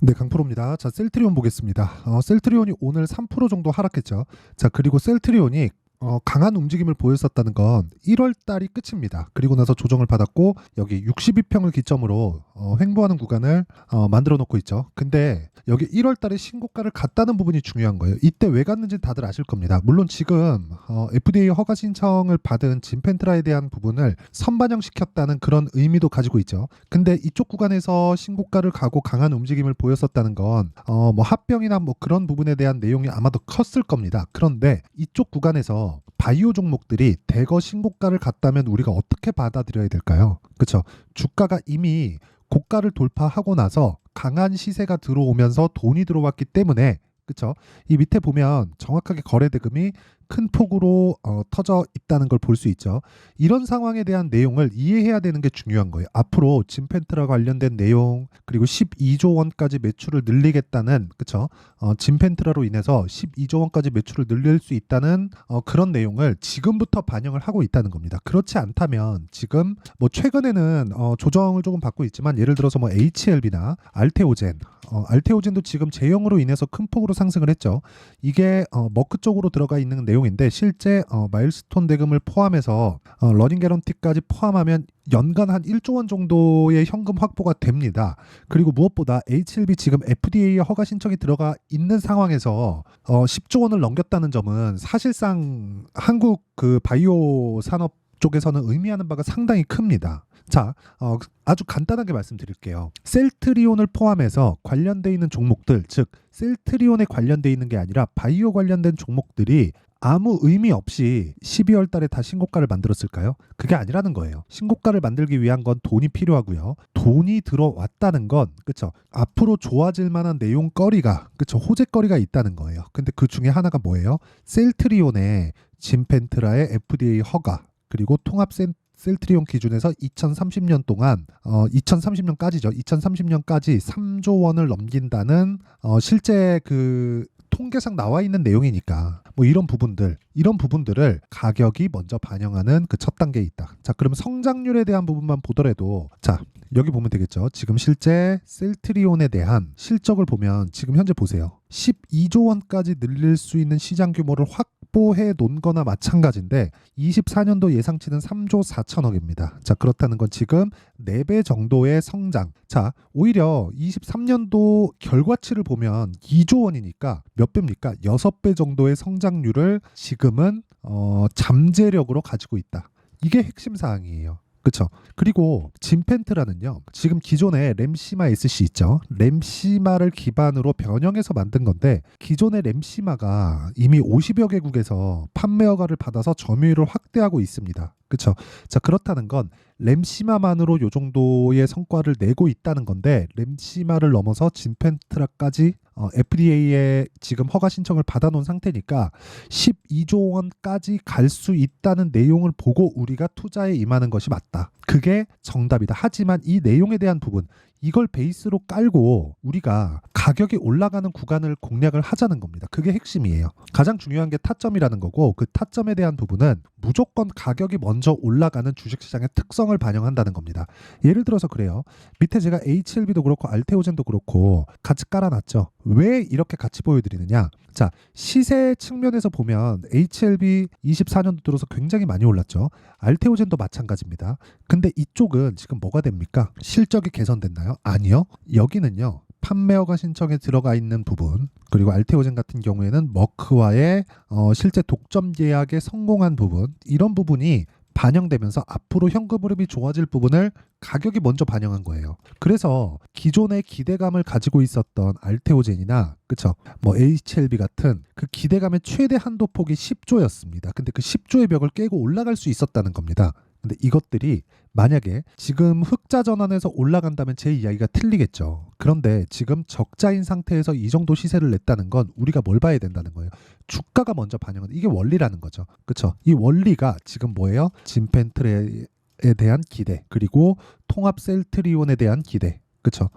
네, 강프로입니다. 자, 셀트리온 보겠습니다. 셀트리온이 오늘 3% 정도 하락했죠. 자, 그리고 셀트리온이 강한 움직임을 보였었다는 건 1월 달이 끝입니다. 그리고 나서 조정을 받았고 여기 62평을 기점으로 횡보하는 구간을 만들어 놓고 있죠. 근데 여기 1월 달에 신고가를 갔다는 부분이 중요한 거예요. 이때 왜 갔는지 다들 아실 겁니다. 물론 지금 FDA 허가 신청을 받은 진펜트라에 대한 부분을 선반영시켰다는 그런 의미도 가지고 있죠. 근데 이쪽 구간에서 신고가를 가고 강한 움직임을 보였었다는 건 뭐 합병이나 뭐 그런 부분에 대한 내용이 아마도 컸을 겁니다. 그런데 이쪽 구간에서 바이오 종목들이 대거 신고가를 갔다면 우리가 어떻게 받아들여야 될까요? 그렇죠. 주가가 이미 고가를 돌파하고 나서 강한 시세가 들어오면서 돈이 들어왔기 때문에 그렇죠. 이 밑에 보면 정확하게 거래 대금이 큰 폭으로 터져 있다는 걸 볼 수 있죠. 이런 상황에 대한 내용을 이해해야 되는 게 중요한 거예요. 앞으로 진펜트라 관련된 내용 그리고 12조 원까지 매출을 늘리겠다는 그렇죠. 진펜트라로 인해서 12조 원까지 매출을 늘릴 수 있다는 그런 내용을 지금부터 반영을 하고 있다는 겁니다. 그렇지 않다면 지금 뭐 최근에는 조정을 조금 받고 있지만 예를 들어서 뭐 HLB나 알테오젠 알테오젠도 지금 재형으로 인해서 큰 폭으로 상승을 했죠. 이게 머크 쪽으로 들어가 있는 내용인데 실제 마일스톤 대금을 포함해서 러닝 개런티까지 포함하면 연간 한 1조 원 정도의 현금 확보가 됩니다. 그리고 무엇보다 HLB 지금 FDA 허가 신청이 들어가 있는 상황에서 10조 원을 넘겼다는 점은 사실상 한국 그 바이오 산업 쪽에서는 의미하는 바가 상당히 큽니다. 자, 아주 간단하게 말씀드릴게요. 셀트리온을 포함해서 관련돼 있는 종목들, 즉 셀트리온에 관련돼 있는 게 아니라 바이오 관련된 종목들이 아무 의미 없이 12월 달에 다 신고가를 만들었을까요? 그게 아니라는 거예요. 신고가를 만들기 위한 건 돈이 필요하고요. 돈이 들어왔다는 건 그렇죠. 앞으로 좋아질 만한 내용거리가 그렇죠. 호재거리가 있다는 거예요. 근데 그 중에 하나가 뭐예요? 셀트리온의 진펜트라의 FDA 허가 그리고 통합 셀트리온 기준에서 2030년 동안 2030년까지죠. 2030년까지 3조 원을 넘긴다는 실제 그 통계상 나와 있는 내용이니까 뭐 이런 부분들을 가격이 먼저 반영하는 그 첫 단계에 있다. 자, 그럼 성장률에 대한 부분만 보더라도 자, 여기 보면 되겠죠. 지금 실제 셀트리온에 대한 실적을 보면 지금 현재 보세요. 12조 원까지 늘릴 수 있는 시장 규모를 확보해 놓은 거나 마찬가지인데 24년도 예상치는 3조 4천억입니다. 자, 그렇다는 건 지금 4배 정도의 성장. 자, 오히려 23년도 결과치를 보면 2조 원이니까 몇 배입니까? 6배 정도의 성장률을 지금은 잠재력으로 가지고 있다. 이게 핵심 사항이에요. 그렇죠. 그리고 진펜트라는요. 지금 기존의 램시마 SC 있죠. 램시마를 기반으로 변형해서 만든 건데 기존의 램시마가 이미 50여 개국에서 판매 허가를 받아서 점유율을 확대하고 있습니다. 그렇죠. 자, 그렇다는 건 램시마만으로 요 정도의 성과를 내고 있다는 건데 램시마를 넘어서 진펜트라까지 FDA에 지금 허가 신청을 받아놓은 상태니까 12조 원까지 갈 수 있다는 내용을 보고 우리가 투자에 임하는 것이 맞다. 그게 정답이다. 하지만 이 내용에 대한 부분 이걸 베이스로 깔고 우리가 가격이 올라가는 구간을 공략을 하자는 겁니다. 그게 핵심이에요. 가장 중요한 게 타점이라는 거고 그 타점에 대한 부분은 무조건 가격이 먼저 올라가는 주식시장의 특성을 반영한다는 겁니다. 예를 들어서 그래요. 밑에 제가 HLB도 그렇고 알테오젠도 그렇고 같이 깔아놨죠. 왜 이렇게 같이 보여드리느냐? 자, 시세 측면에서 보면 HLB 24년도 들어서 굉장히 많이 올랐죠. 알테오젠도 마찬가지입니다. 근데 이쪽은 지금 뭐가 됩니까? 실적이 개선됐나요? 아니요. 여기는요. 판매 허가 신청에 들어가 있는 부분 그리고 알테오젠 같은 경우에는 머크와의 실제 독점 계약에 성공한 부분 이런 부분이 반영되면서 앞으로 현금 흐름이 좋아질 부분을 가격이 먼저 반영한 거예요. 그래서 기존의 기대감을 가지고 있었던 알테오젠이나 그쵸 뭐 HLB 같은 그 기대감의 최대 한도 폭이 10조였습니다. 근데 그 10조의 벽을 깨고 올라갈 수 있었다는 겁니다. 근데 이것들이 만약에 지금 흑자 전환해서 올라간다면 제 이야기가 틀리겠죠. 그런데 지금 적자인 상태에서 이 정도 시세를 냈다는 건 우리가 뭘 봐야 된다는 거예요. 주가가 먼저 반영은 이게 원리라는 거죠. 그렇죠? 이 원리가 지금 뭐예요? 진펜트레에 대한 기대 그리고 통합 셀트리온에 대한 기대 그쵸?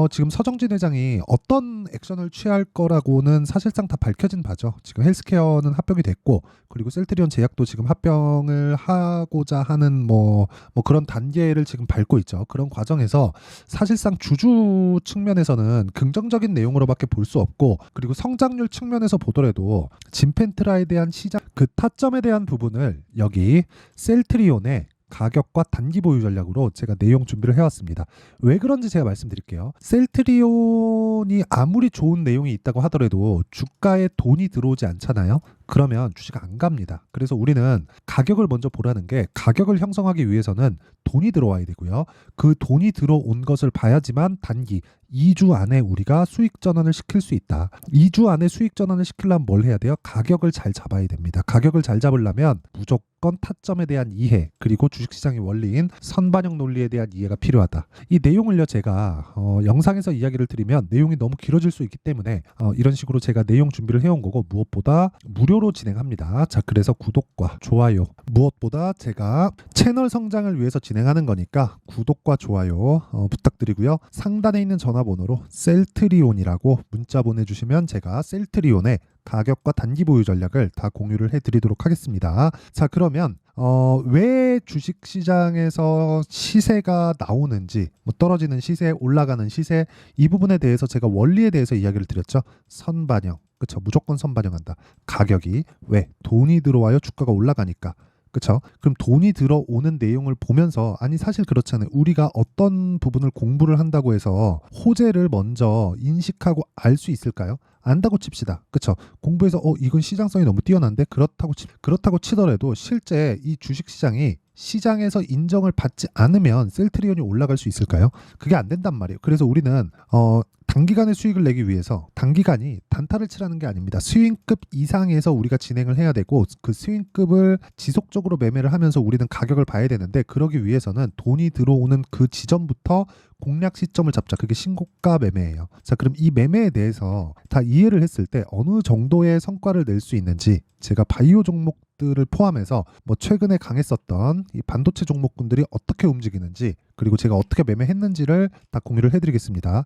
지금 서정진 회장이 어떤 액션을 취할 거라고는 사실상 다 밝혀진 바죠. 지금 헬스케어는 합병이 됐고, 그리고 셀트리온 제약도 지금 합병을 하고자 하는 뭐 그런 단계를 지금 밟고 있죠. 그런 과정에서 사실상 주주 측면에서는 긍정적인 내용으로밖에 볼 수 없고, 그리고 성장률 측면에서 보더라도 진펜트라에 대한 시장 그 타점에 대한 부분을 여기 셀트리온의 가격과 단기 보유 전략으로 제가 내용 준비를 해왔습니다. 왜 그런지 제가 말씀드릴게요. 셀트리온이 아무리 좋은 내용이 있다고 하더라도 주가에 돈이 들어오지 않잖아요. 그러면 주식 안 갑니다. 그래서 우리는 가격을 먼저 보라는 게, 가격을 형성하기 위해서는 돈이 들어와야 되고요. 그 돈이 들어온 것을 봐야지만 단기 2주 안에 우리가 수익 전환을 시킬 수 있다. 2주 안에 수익 전환을 시키려면 뭘 해야 돼요? 가격을 잘 잡아야 됩니다. 가격을 잘 잡으려면 무조건 타점에 대한 이해, 그리고 주식시장의 원리인 선반영 논리에 대한 이해가 필요하다. 이 내용을요, 제가 영상에서 이야기를 드리면 내용이 너무 길어질 수 있기 때문에 이런 식으로 제가 내용 준비를 해온 거고, 무엇보다 무료로 진행합니다. 자, 그래서 구독과 좋아요, 무엇보다 제가 채널 성장을 위해서 진행하는 거니까 구독과 좋아요 부탁드리고요. 상단에 있는 전화번호로 셀트리온이라고 문자 보내주시면 제가 셀트리온의 가격과 단기 보유 전략을 다 공유를 해드리도록 하겠습니다. 자, 그러면 왜 주식시장에서 시세가 나오는지, 뭐 떨어지는 시세, 올라가는 시세, 이 부분에 대해서 제가 원리에 대해서 이야기를 드렸죠. 선반영, 그쵸? 무조건 선반영한다. 가격이 왜? 돈이 들어와요. 주가가 올라가니까. 그쵸? 그럼 돈이 들어오는 내용을 보면서, 아니 사실 그렇잖아요. 우리가 어떤 부분을 공부를 한다고 해서 호재를 먼저 인식하고 알 수 있을까요? 안다고 칩시다. 그쵸? 공부해서 이건 시장성이 너무 뛰어난데, 그렇다고 치더라도 실제 이 주식시장이 시장에서 인정을 받지 않으면 셀트리온이 올라갈 수 있을까요? 그게 안 된단 말이에요. 그래서 우리는 단기간의 수익을 내기 위해서, 단기간이 단타를 치라는 게 아닙니다. 스윙급 이상에서 우리가 진행을 해야 되고, 그 스윙급을 지속적으로 매매를 하면서 우리는 가격을 봐야 되는데, 그러기 위해서는 돈이 들어오는 그 지점부터 공략 시점을 잡자. 그게 신고가 매매예요. 자, 그럼 이 매매에 대해서 다 이해를 했을 때 어느 정도의 성과를 낼 수 있는지, 제가 바이오 종목들을 포함해서 뭐 최근에 강했었던 이 반도체 종목군들이 어떻게 움직이는지, 그리고 제가 어떻게 매매했는지를 다 공유를 해드리겠습니다.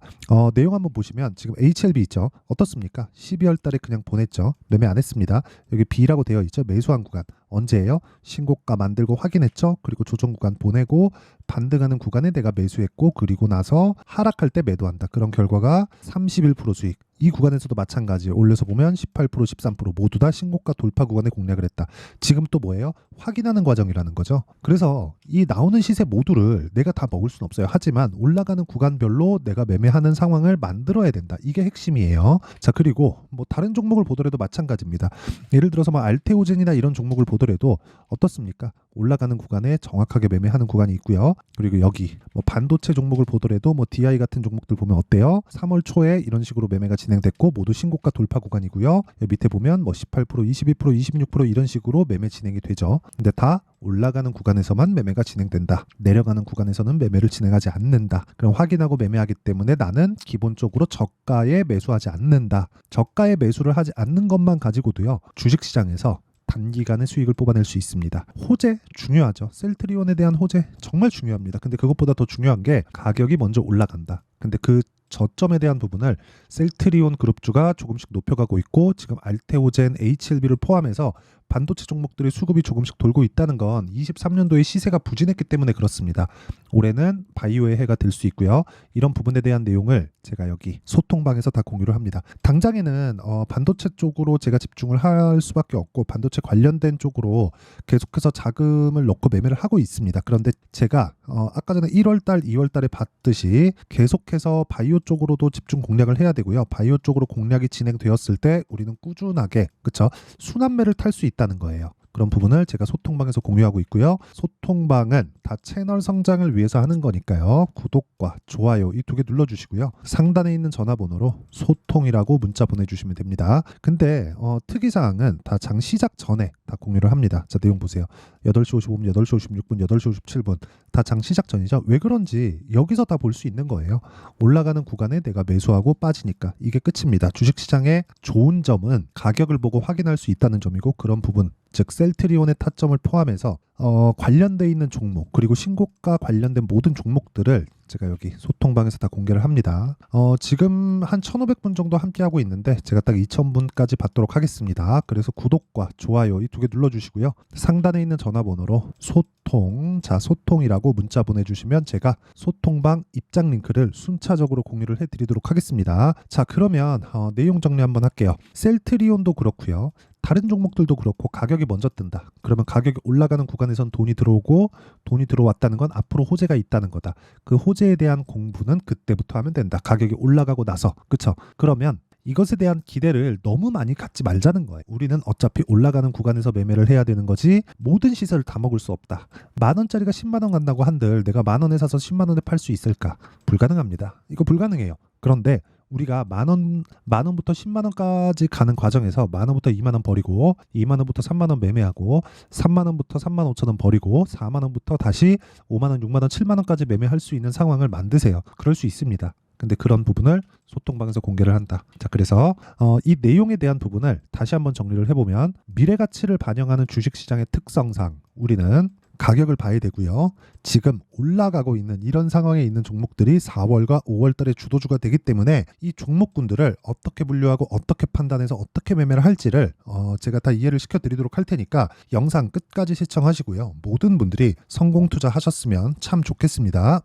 내용 한번 보시면 지금 HLB 있죠? 어떻습니까? 12월 달에 그냥 보냈죠. 매매 안 했습니다. 여기 B라고 되어 있죠? 매수한 구간. 언제예요? 신고가 만들고 확인했죠? 그리고 조정 구간 보내고 반등하는 구간에 내가 매수했고, 그리고 나서 하락할 때 매도한다. 그런 결과가 31% 수익. 이 구간에서도 마찬가지예요. 올려서 보면 18%, 13% 모두 다 신고가 돌파 구간에 공략을 했다. 지금 또 뭐예요? 확인하는 과정이라는 거죠. 그래서 이 나오는 시세 모두를 내가 다 먹을 수는 없어요. 하지만 올라가는 구간별로 내가 매매하는 상황을 만들어야 된다. 이게 핵심이에요. 자, 그리고 뭐 다른 종목을 보더라도 마찬가지입니다. 예를 들어서 뭐 알테오젠이나 이런 종목을 보더라도 어떻습니까? 올라가는 구간에 정확하게 매매하는 구간이 있고요. 그리고 여기 뭐 반도체 종목을 보더라도 뭐 DI 같은 종목들 보면 어때요? 3월 초에 이런 식으로 매매가 진행됐고 모두 신고가 돌파 구간이고요. 여기 밑에 보면 뭐 18%, 22%, 26% 이런 식으로 매매 진행이 되죠. 근데 다 올라가는 구간에서만 매매가 진행된다. 내려가는 구간에서는 매매를 진행하지 않는다. 그럼 확인하고 매매하기 때문에 나는 기본적으로 저가에 매수하지 않는다. 저가에 매수를 하지 않는 것만 가지고도요, 주식시장에서 단기간의 수익을 뽑아낼 수 있습니다. 호재 중요하죠. 셀트리온에 대한 호재 정말 중요합니다. 근데 그것보다 더 중요한 게 가격이 먼저 올라간다. 근데 그 저점에 대한 부분을 셀트리온 그룹주가 조금씩 높여가고 있고, 지금 알테오젠, HLB를 포함해서 반도체 종목들의 수급이 조금씩 돌고 있다는 건 23년도에 시세가 부진했기 때문에 그렇습니다. 올해는 바이오의 해가 될 수 있고요. 이런 부분에 대한 내용을 제가 여기 소통방에서 다 공유를 합니다. 당장에는 반도체 쪽으로 제가 집중을 할 수밖에 없고, 반도체 관련된 쪽으로 계속해서 자금을 넣고 매매를 하고 있습니다. 그런데 제가 아까 전에 1월달, 2월달에 봤듯이 계속해서 바이오 쪽으로도 집중 공략을 해야 되고요. 바이오 쪽으로 공략이 진행되었을 때 우리는 꾸준하게, 그쵸, 순환매를 탈 수 있다는 거예요. 그런 부분을 제가 소통방에서 공유하고 있고요. 소통방은 다 채널 성장을 위해서 하는 거니까요. 구독과 좋아요 이 두 개 눌러주시고요. 상단에 있는 전화번호로 소통이라고 문자 보내주시면 됩니다. 근데 특이사항은 다 장 시작 전에 다 공유를 합니다. 자, 내용 보세요. 8시 55분, 8시 56분, 8시 57분 다 장 시작 전이죠. 왜 그런지 여기서 다 볼 수 있는 거예요. 올라가는 구간에 내가 매수하고 빠지니까 이게 끝입니다. 주식시장의 좋은 점은 가격을 보고 확인할 수 있다는 점이고, 그런 부분 즉 셀트리온의 타점을 포함해서 관련돼 있는 종목 그리고 신고가 관련된 모든 종목들을 제가 여기 소통방에서 다 공개를 합니다. 지금 한 1,500분 정도 함께하고 있는데 제가 딱 2,000분까지 받도록 하겠습니다. 그래서 구독과 좋아요 이 두 개 눌러주시고요. 상단에 있는 전화번호로 소통이라고 문자 보내주시면 제가 소통방 입장 링크를 순차적으로 공유를 해드리도록 하겠습니다. 자, 그러면 내용 정리 한번 할게요. 셀트리온도 그렇고요. 다른 종목들도 그렇고 가격이 먼저 뜬다. 그러면 가격이 올라가는 구간에선 돈이 들어오고 돈이 들어왔다는 건 앞으로 호재가 있다는 거다. 그 호재에 대한 공부는 그때부터 하면 된다. 가격이 올라가고 나서. 그쵸? 그러면 이것에 대한 기대를 너무 많이 갖지 말자는 거예요. 우리는 어차피 올라가는 구간에서 매매를 해야 되는 거지 모든 시세를 다 먹을 수 없다. 10,000원짜리가 10만 원 간다고 한들 내가 10,000원에 사서 10만 원에 팔 수 있을까? 불가능합니다. 이거 불가능해요. 그런데 우리가 만 원부터 10만 원까지 가는 과정에서 만 원부터 2만 원 버리고 2만 원부터 3만 원 매매하고 3만 원부터 3만 5천 원 버리고 4만 원부터 다시 5만 원, 6만 원, 7만 원까지 매매할 수 있는 상황을 만드세요. 그럴 수 있습니다. 근데 그런 부분을 소통방에서 공개를 한다. 자, 그래서 이 내용에 대한 부분을 다시 한번 정리를 해보면 미래 가치를 반영하는 주식시장의 특성상 우리는 가격을 봐야 되고요. 지금 올라가고 있는 이런 상황에 있는 종목들이 4월과 5월 달에 주도주가 되기 때문에 이 종목군들을 어떻게 분류하고 어떻게 판단해서 어떻게 매매를 할지를 제가 다 이해를 시켜드리도록 할 테니까 영상 끝까지 시청하시고요. 모든 분들이 성공 투자하셨으면 참 좋겠습니다.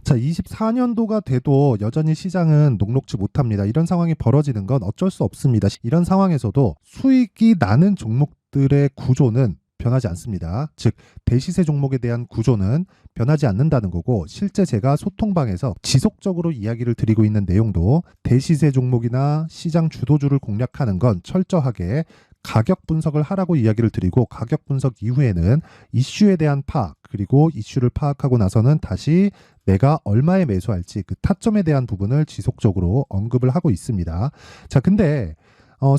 자, 24년도가 돼도 여전히 시장은 녹록지 못합니다. 이런 상황이 벌어지는 건 어쩔 수 없습니다. 이런 상황에서도 수익이 나는 종목들의 구조는 변하지 않습니다. 즉 대시세 종목에 대한 구조는 변하지 않는다는 거고 실제 제가 소통방에서 지속적으로 이야기를 드리고 있는 내용도 대시세 종목이나 시장 주도주를 공략하는 건 철저하게 가격 분석을 하라고 이야기를 드리고 가격 분석 이후에는 이슈에 대한 파악 그리고 이슈를 파악하고 나서는 다시 내가 얼마에 매수할지 그 타점에 대한 부분을 지속적으로 언급을 하고 있습니다. 자, 근데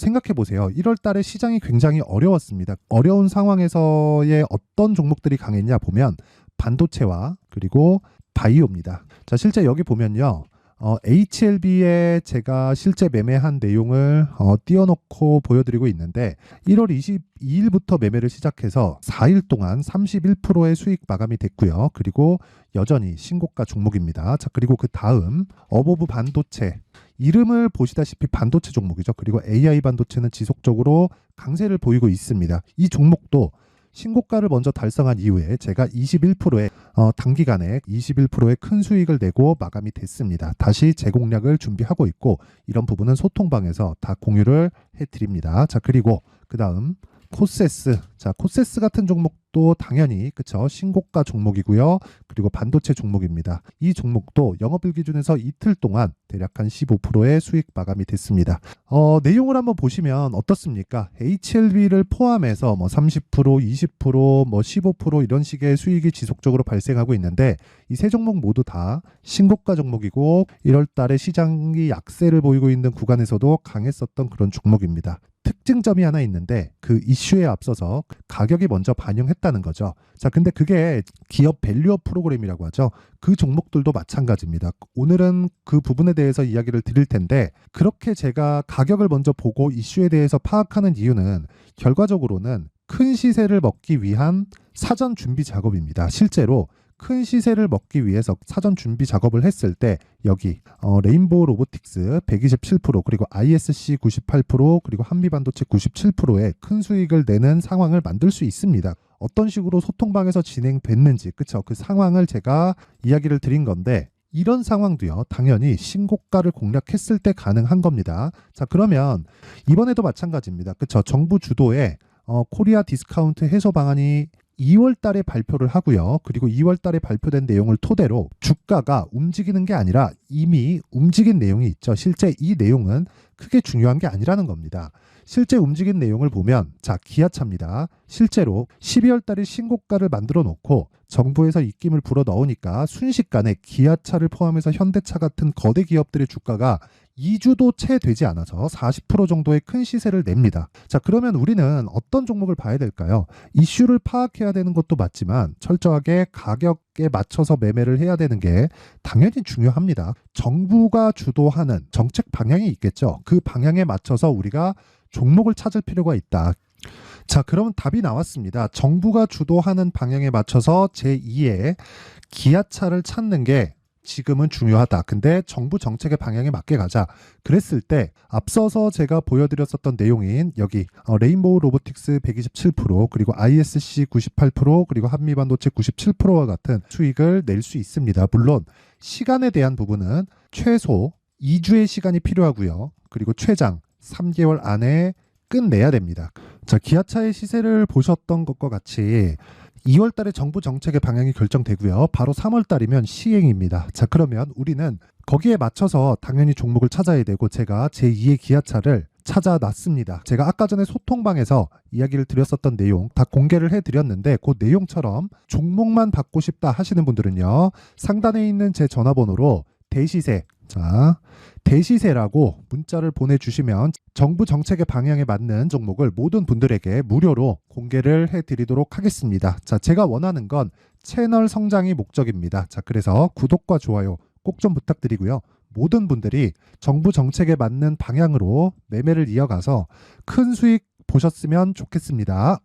생각해 보세요. 1월 달에 시장이 굉장히 어려웠습니다. 어려운 상황에서의 어떤 종목들이 강했냐 보면 반도체와 그리고 바이오입니다. 자, 실제 여기 보면요. HLB에 제가 실제 매매한 내용을 띄워놓고 보여드리고 있는데 1월 22일부터 매매를 시작해서 4일 동안 31%의 수익 마감이 됐고요. 그리고 여전히 신고가 종목입니다. 자, 그리고 그 다음 어보브 반도체 이름을 보시다시피 반도체 종목이죠. 그리고 AI 반도체는 지속적으로 강세를 보이고 있습니다. 이 종목도 신고가를 먼저 달성한 이후에 제가 21%의 단기간에 21%의 큰 수익을 내고 마감이 됐습니다. 다시 재공략을 준비하고 있고 이런 부분은 소통방에서 다 공유를 해드립니다. 자, 그리고 그 다음 코세스. 자, 코세스 같은 종목도 당연히 그쵸 신고가 종목이고요. 그리고 반도체 종목입니다. 이 종목도 영업일 기준에서 이틀 동안 대략 한 15%의 수익 마감이 됐습니다. 내용을 한번 보시면 어떻습니까? HLB를 포함해서 뭐 30%, 20%, 뭐 15% 이런 식의 수익이 지속적으로 발생하고 있는데 이 세 종목 모두 다 신고가 종목이고 1월 달에 시장이 약세를 보이고 있는 구간에서도 강했었던 그런 종목입니다. 특징점이 하나 있는데 그 이슈에 앞서서 가격이 먼저 반영했다는 거죠. 자, 근데 그게 기업 밸류업 프로그램이라고 하죠. 그 종목들도 마찬가지입니다. 오늘은 그 부분에 대해서 이야기를 드릴 텐데 그렇게 제가 가격을 먼저 보고 이슈에 대해서 파악하는 이유는 결과적으로는 큰 시세를 먹기 위한 사전 준비 작업입니다. 실제로 큰 시세를 먹기 위해서 사전 준비 작업을 했을 때 여기 레인보우 로보틱스 127% 그리고 ISC 98% 그리고 한미반도체 97%의 큰 수익을 내는 상황을 만들 수 있습니다. 어떤 식으로 소통방에서 진행됐는지 그쵸? 그 상황을 제가 이야기를 드린 건데 이런 상황도요 당연히 신고가를 공략했을 때 가능한 겁니다. 자, 그러면 이번에도 마찬가지입니다. 그쵸? 정부 주도의 코리아 디스카운트 해소 방안이 2월 달에 발표를 하고요. 그리고 2월 달에 발표된 내용을 토대로 주가가 움직이는 게 아니라 이미 움직인 내용이 있죠. 실제 이 내용은 크게 중요한 게 아니라는 겁니다. 실제 움직인 내용을 보면 자, 기아차입니다. 실제로 12월 달에 신고가를 만들어 놓고 정부에서 입김을 불어 넣으니까 순식간에 기아차를 포함해서 현대차 같은 거대 기업들의 주가가 2주도 채 되지 않아서 40% 정도의 큰 시세를 냅니다. 자, 그러면 우리는 어떤 종목을 봐야 될까요? 이슈를 파악해야 되는 것도 맞지만 철저하게 가격에 맞춰서 매매를 해야 되는 게 당연히 중요합니다. 정부가 주도하는 정책 방향이 있겠죠. 그 방향에 맞춰서 우리가 종목을 찾을 필요가 있다. 자, 그러면 답이 나왔습니다. 정부가 주도하는 방향에 맞춰서 제2의 기아차를 찾는 게 지금은 중요하다. 근데 정부 정책의 방향에 맞게 가자. 그랬을 때 앞서서 제가 보여드렸었던 내용인 여기 레인보우 로보틱스 127% 그리고 ISC 98% 그리고 한미반도체 97%와 같은 수익을 낼 수 있습니다. 물론 시간에 대한 부분은 최소 2주의 시간이 필요하고요. 그리고 최장 3개월 안에 끝내야 됩니다. 자, 기아차의 시세를 보셨던 것과 같이 2월 달에 정부 정책의 방향이 결정되고요. 바로 3월 달이면 시행입니다. 자, 그러면 우리는 거기에 맞춰서 당연히 종목을 찾아야 되고 제가 제2의 기아차를 찾아놨습니다. 제가 아까 전에 소통방에서 이야기를 드렸었던 내용 다 공개를 해드렸는데 그 내용처럼 종목만 받고 싶다 하시는 분들은요. 상단에 있는 제 전화번호로 대시세, 자, 대시세라고 문자를 보내주시면 정부 정책의 방향에 맞는 종목을 모든 분들에게 무료로 공개를 해드리도록 하겠습니다. 자, 제가 원하는 건 채널 성장이 목적입니다. 자, 그래서 구독과 좋아요 꼭 좀 부탁드리고요. 모든 분들이 정부 정책에 맞는 방향으로 매매를 이어가서 큰 수익 보셨으면 좋겠습니다.